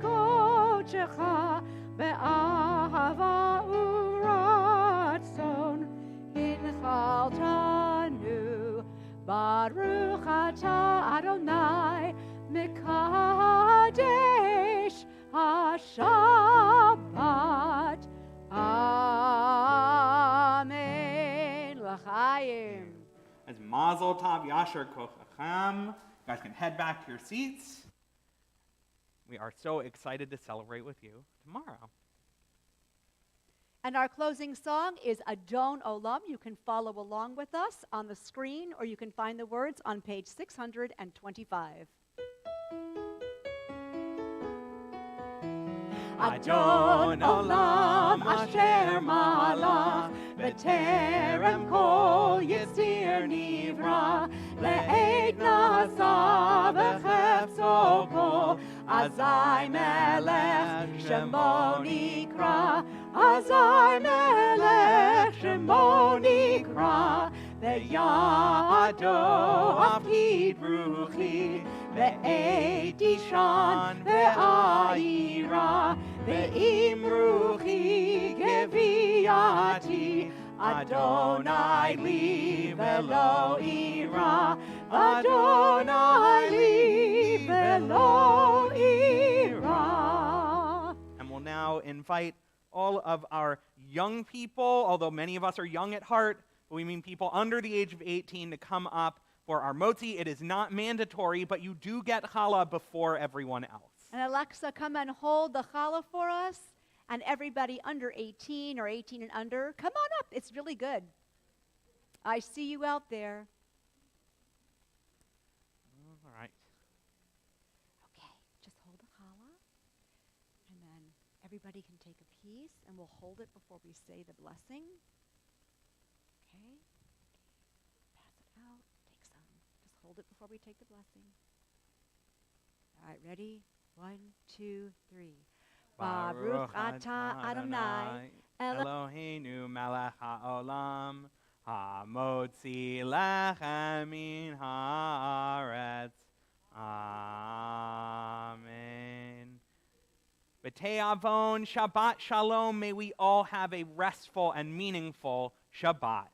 S2: kodecha be'ahava u'ratzon inchaltanu Baruch atah Adonai Mekadesh HaShabbat. Amen. L'chaim.
S1: As Mazel Tov Yasher Kochacham. You guys can head back to your seats. We are so excited to celebrate with you tomorrow.
S2: And our closing song is Adon Olam. You can follow along with us on the screen, or you can find the words on page 625.
S1: Adon Olam Asher Malach B'terem Kol Yitzir Nivra Le'ed Nasa V'chefzo Kol Azai Melech Shemo Nikra Azai Melech Shemo Nikra Ve'yado Afkid Ruchi Ve'ed Dishan Ve'ayira Ve'im Ruchi Geviati Adonai li velo ira Adonai li velo ira. And we'll now invite all of our young people, although many of us are young at heart, but we mean people under the age of 18, to come up for our motzi. It is not mandatory, but you do get challah before everyone else.
S2: And Alexa, come and hold the challah for us. And everybody under 18 or 18 and under, come on up. It's really good. I see you out there.
S1: All right.
S2: Okay, just hold the challah. And then everybody can take a piece, and we'll hold it before we say the blessing. Okay. Pass it out. Take some. Just hold it before we take the blessing. All right, ready? 1, 2, 3. Baruch atah Adonai
S1: Eloheinu melech haolam hamotzi lechem min haaretz. Amen. B'tei avon Shabbat Shalom. May we all have a restful and meaningful Shabbat.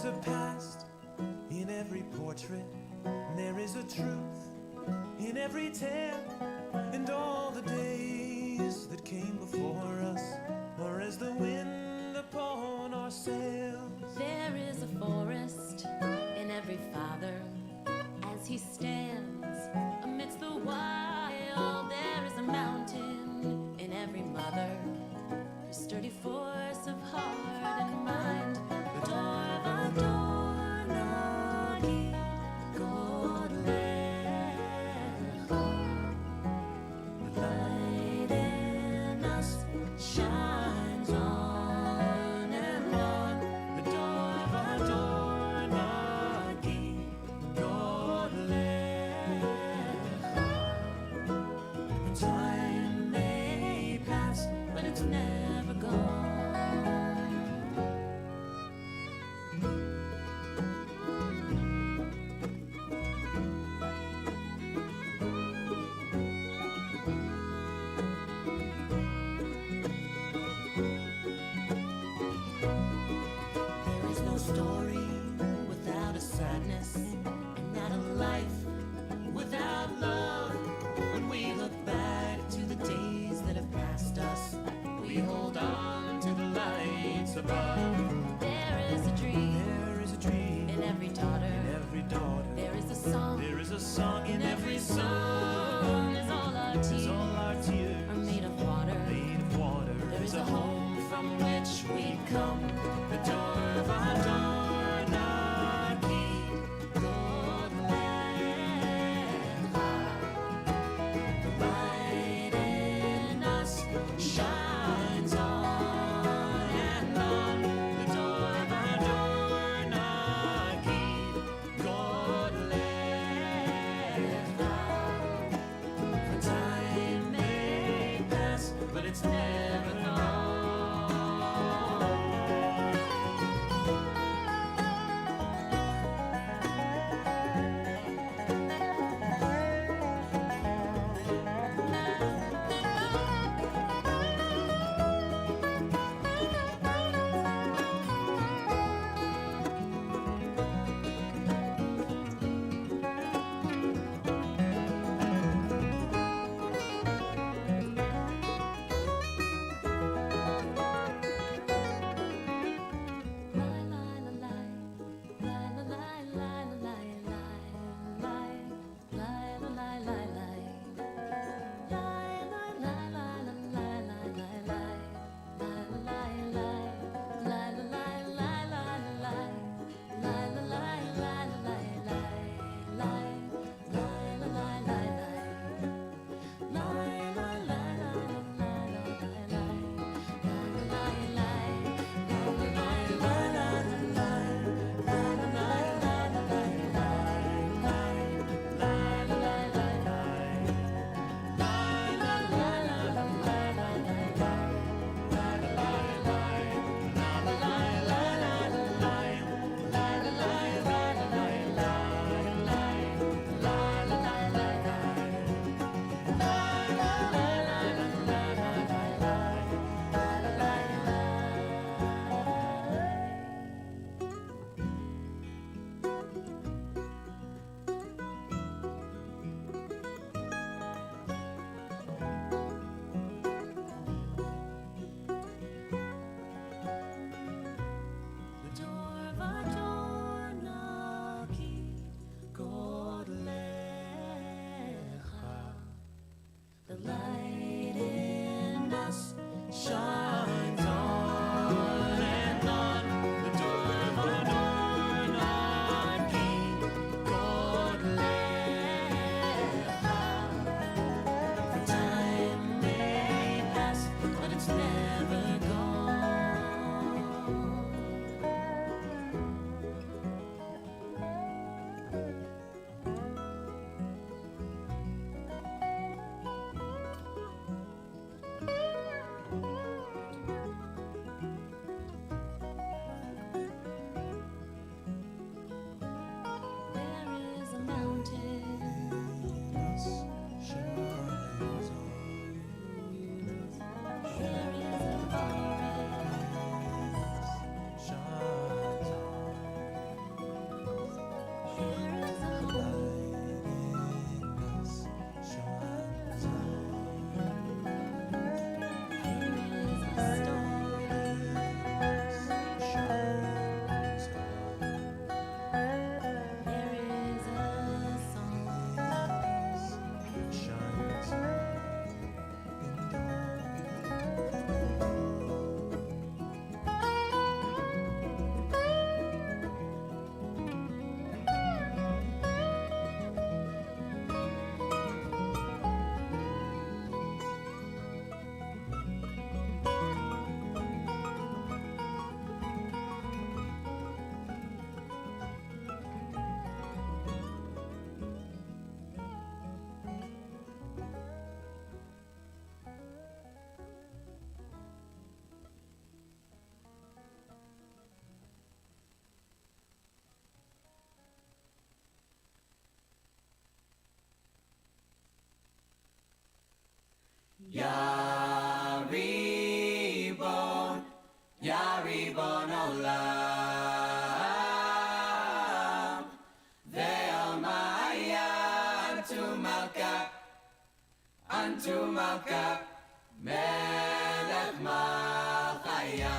S6: is a past in every portrait, and there is a truth in every tale, and all the days that came before us are as the wind upon our sails.
S7: There is a forest in every father as he stands amidst the wild. There is a mountain in every mother, a sturdy force of heart and mind. The door of a door, Nagi, God light in us.
S8: Antu Malka, Melech Malchaya.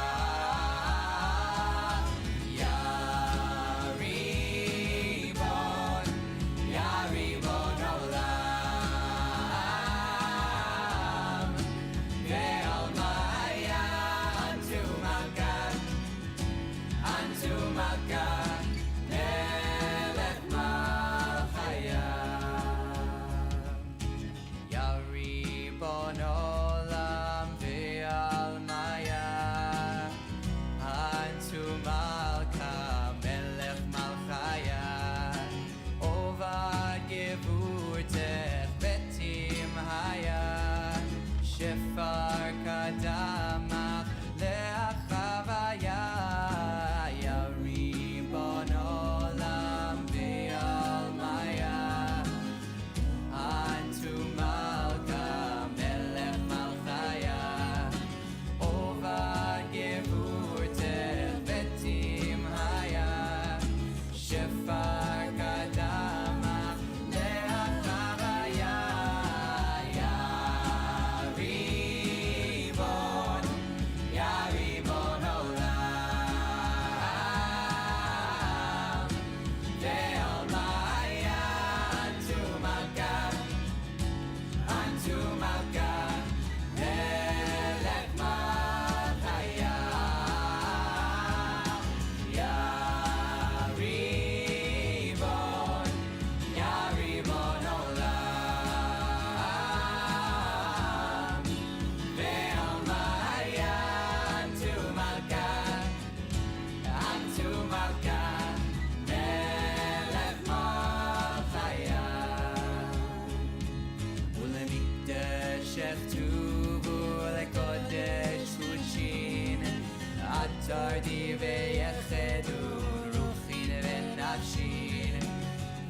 S9: Tardi ve'yechedun ruchin ve'nafshin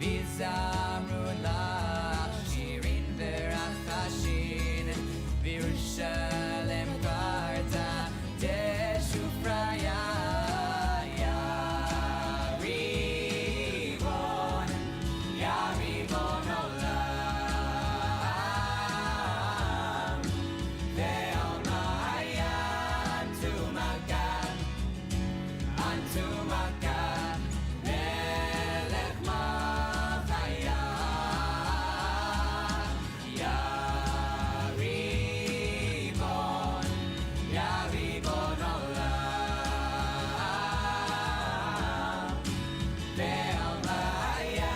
S9: v'zamru lach shirin ve'rachashin v'Yerushalem karta teshufraya Ya Ribon olam ve'almaya antu Malka Melech Malchaya. Ya Ribon olam ve'almaya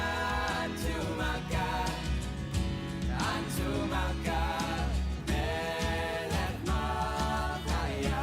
S9: antu Malka Melech Malchaya.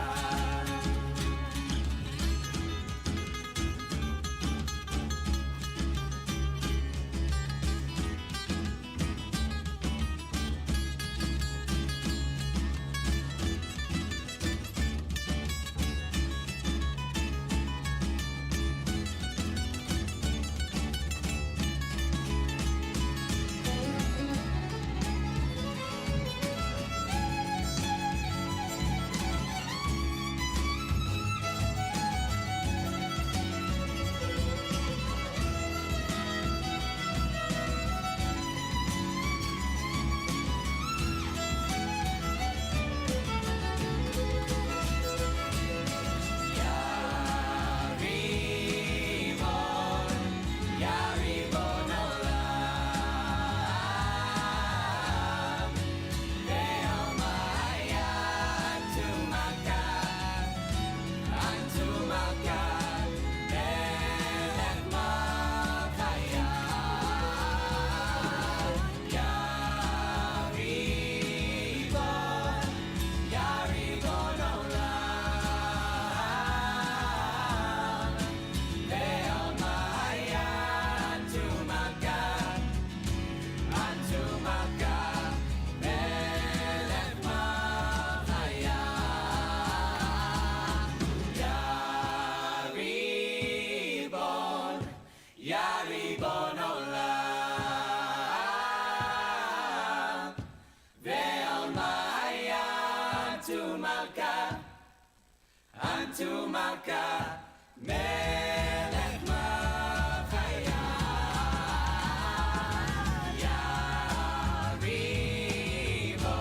S9: Antu Malka Melech Malchaya. Ya Ribon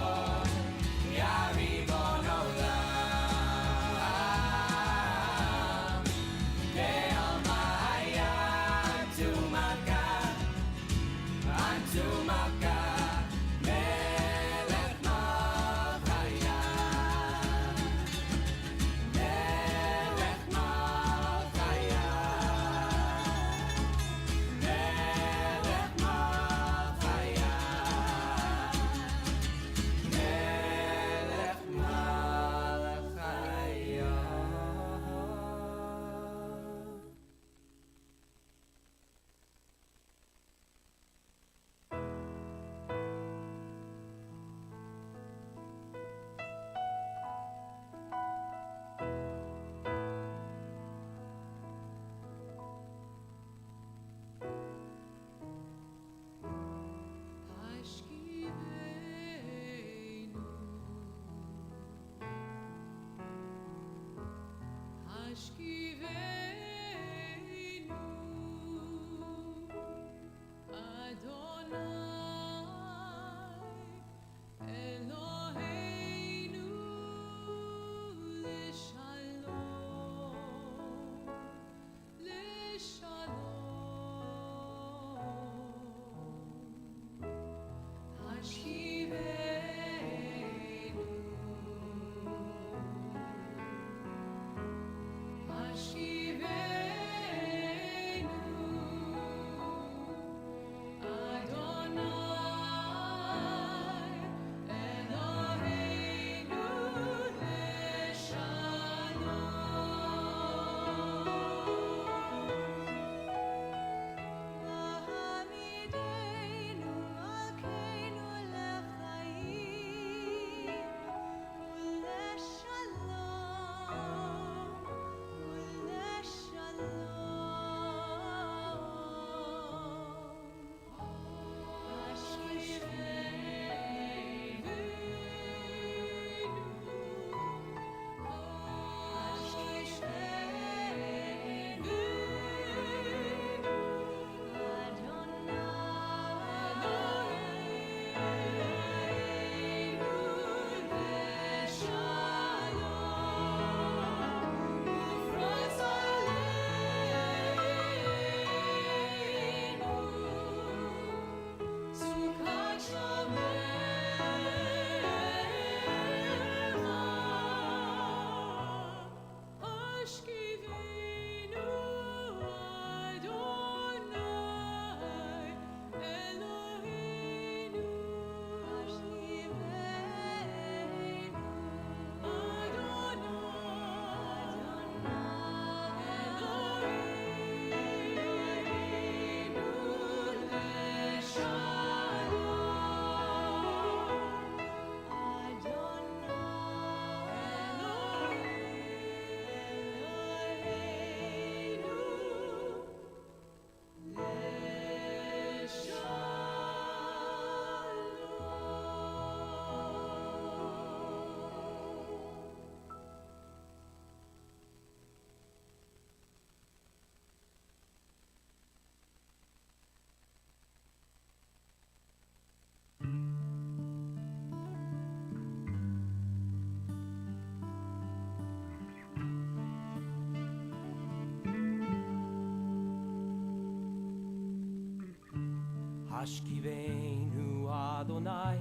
S6: Hashkiveinu Adonai,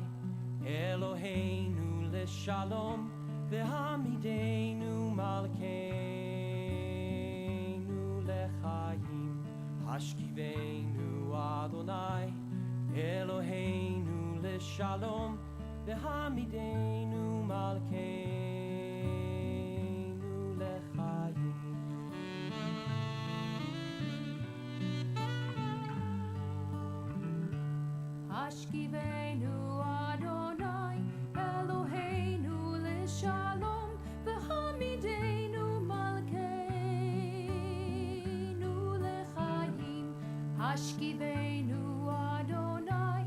S6: Eloheinu leshalom, v'hamidenu malkeinu lechayim. Hashkiveinu Adonai, Eloheinu leshalom, v'hamidenu malkeinu lechayim.
S10: Hashkiveinu Adonai, Eloheinu leshalom, v'hamidenu malkeinu lechayim. Hashkiveinu Adonai,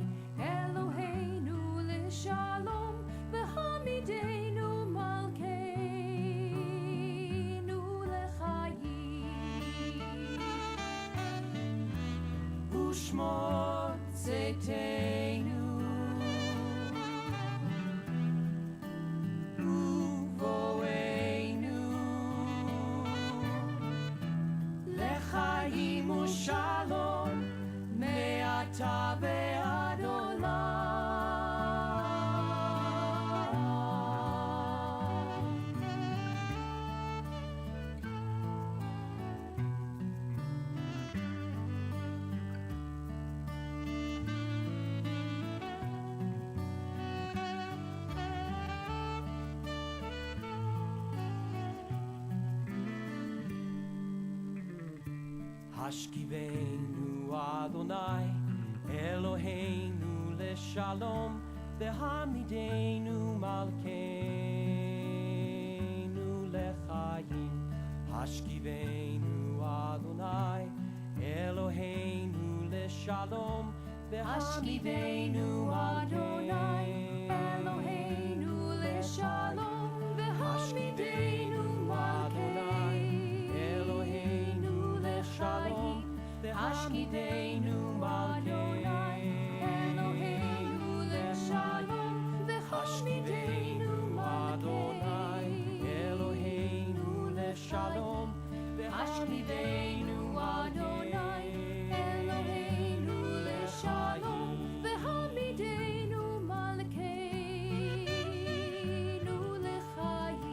S10: Eloheinu leshalom, v'hamidenu malkeinu lechayim.
S6: Ushmor Zetenu Uvoenu Lechayim Ushalom Me'ata ve'ad Hashkivenu Adonai, Eloheinu leshalom, V'hamidenu malkeinu lechayim. Hashkivenu Adonai, Eloheinu leshalom,
S10: Hashkivenu Adonai, Eloheinu leshalom, v'hamidenu malkei.
S6: Eloheinu leshalom,
S10: Hashkivenu Adonai, Eloheinu leshalom, v'hamidenu
S6: Adonai, Eloheinu leshalom,
S10: Hashkivenu Adonai, Eloheinu leshalom, v'hamidenu malkeinu l'chaim.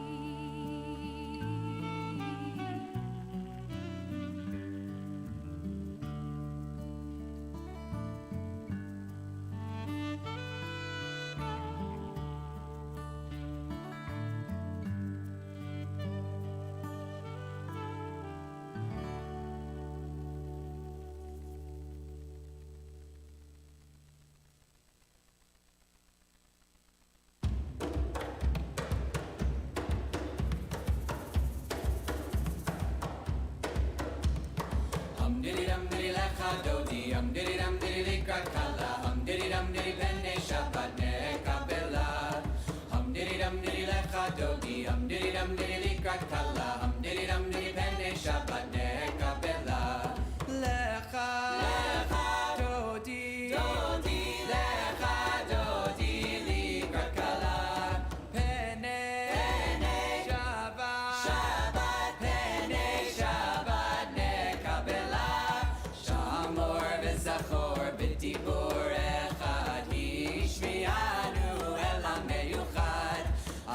S9: Diddy dum diddy lecha dodi, diddy dum diddy likrat kala, diddy dum diddy bene Shabbat nekabela. Diddy dum diddy lecha dodi, diddy dum diddy likrat kala, diddy dum diddy bene Shabbat nekabela. Lecha, lecha dodi, dodi, lecha dodi likrat kala, pene, pene Shabbat, Shabbat, pene Shabbat nekabela. Shamor v'zachor b'dibur echad, hishmianu el ha'meyuchad.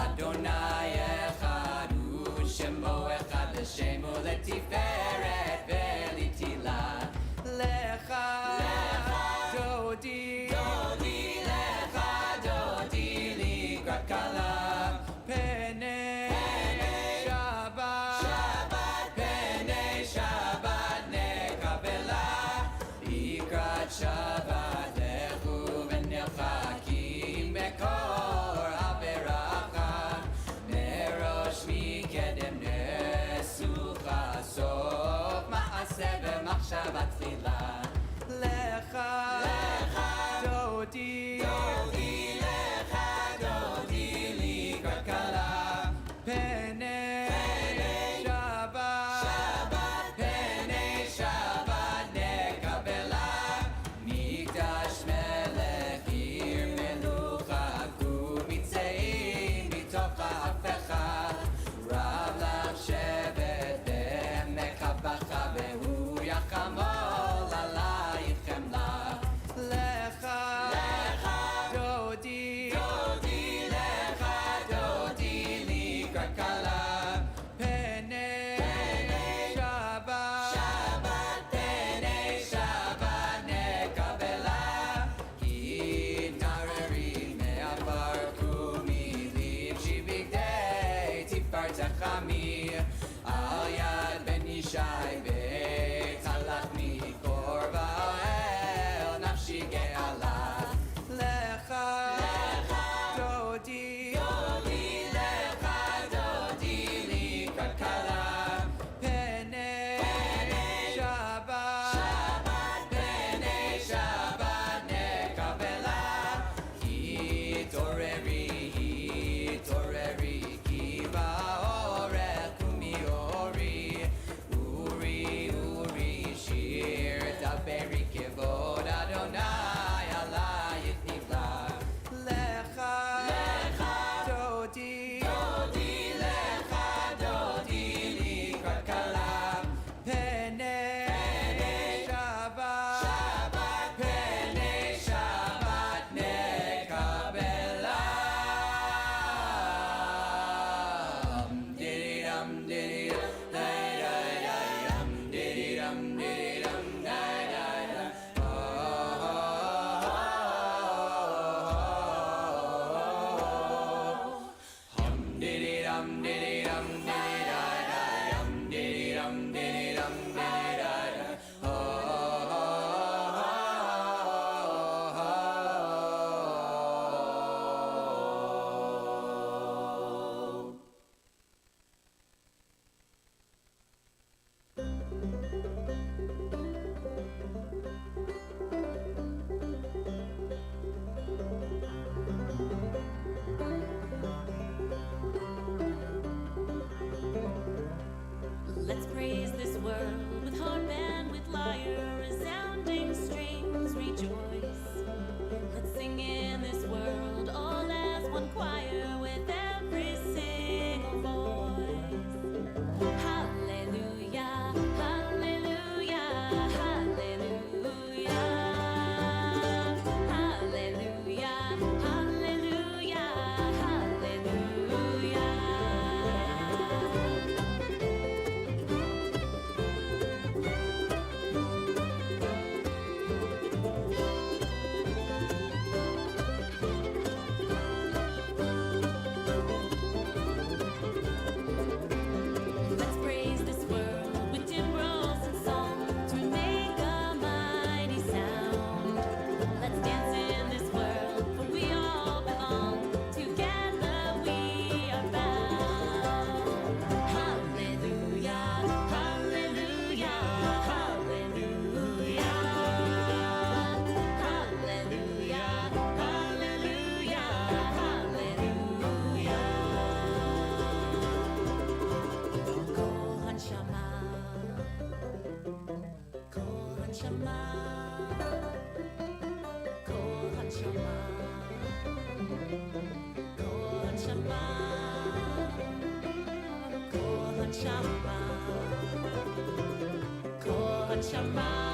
S9: Adonai echad u'shemo echad, l'shemo letiferet ve'litila. Lecha, lecha dodi, dodi, lecha dodi likrat kala, pene, pene Shabbat, Shabbat, pene Shabbat nekabela. Ikrat Shabbat lechu v'nelchakim bekor haberacha, merosh mikedem nesucha sof ma'aseh v'machshava tchila. Lecha, lecha dodi, dodi, lecha dodi likrat kala, pene, pene Shabbat, Shabbat, pene Shabbat nekabela.
S7: הנשמה, כל הנשמה